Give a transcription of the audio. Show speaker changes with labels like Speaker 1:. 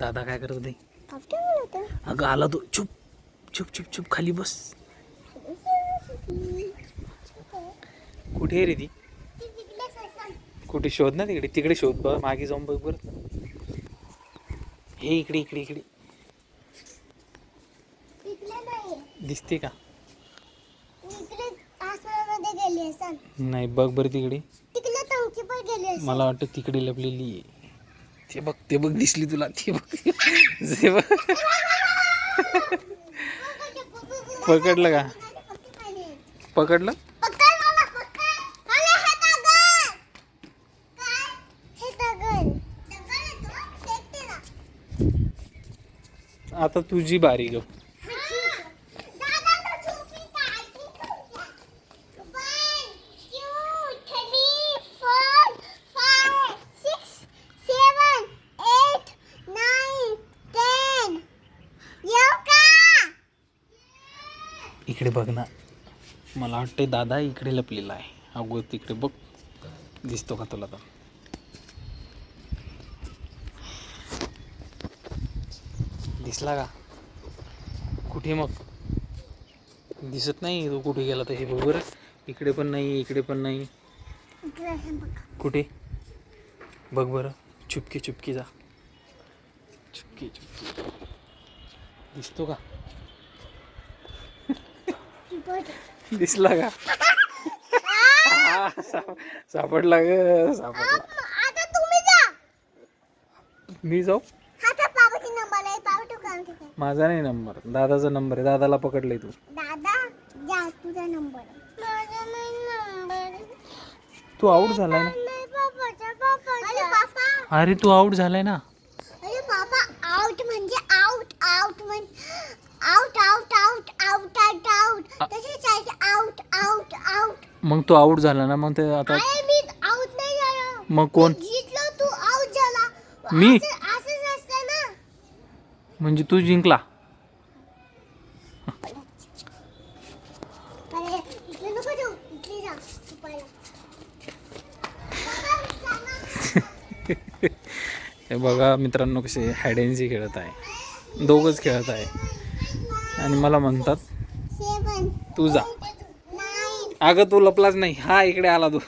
Speaker 1: दादा काय करत होते? अगं आला तो. चुप चुप चुप चुप खाली बस. कुठे आहे रे ती? कुठे शोध ना तिकडे. तिकडे शोध बघ. मागे जाऊन बघ बर. हे इकडे इकडे इकडे दिसते का? नाही बघ बरं तिकडे. मला वाटतं तिकडे लपलेली आहे. ते बघ ते बघ दिसली तुला. ते बघ ते बघ. पकडलं का? पकडलं. आता तुझी बारी ग. इकडे बघ ना. मला वाटते दादा इकडे लपलेला आहे. अगो तिकडे बघ. दिसतो का तुला? तर दिसला का? कुठे मग? दिसत नाही. तो कुठे गेला तर हे बघ बरं. इकडे पण नाही इकडे पण नाही. कुठे बघ बरं. चुपके चुपके जा. चुपके चुपके. दिसतो का? दिसला का? सापडला ग. सापडला. मी जाऊ? माझा नाही नंबर. दादाचा नंबर आहे. दादाला पकडलाय तू.
Speaker 2: तुझा नंबर.
Speaker 1: तू आउट झालाय ना. अरे तू आउट झालाय ना.
Speaker 2: अरे पापा आउट म्हणजे आउट. आउट म्हणजे out out out out out out. तसेच आहे आउट आउट आउट.
Speaker 1: मग तू आउट झाला ना. मग ते आता
Speaker 2: मी आउट नाही झालो.
Speaker 1: मग कोण?
Speaker 2: जिंकलो. तू आउट झाला.
Speaker 1: मी?
Speaker 2: असंच असतं ना.
Speaker 1: म्हणजे तू जिंकला.
Speaker 2: अरे इकडे नको जाऊ. इकडे जा. पहिला
Speaker 1: हे बघा मित्रांनो कसे हाईड अँड सीक खेळत आहे. दोघंच खेळत आहे. आणि मला म्हणतात
Speaker 2: 7
Speaker 1: तू जा.
Speaker 2: 9.
Speaker 1: अगं तू लपलाच नाही. हा इकडे आला तू.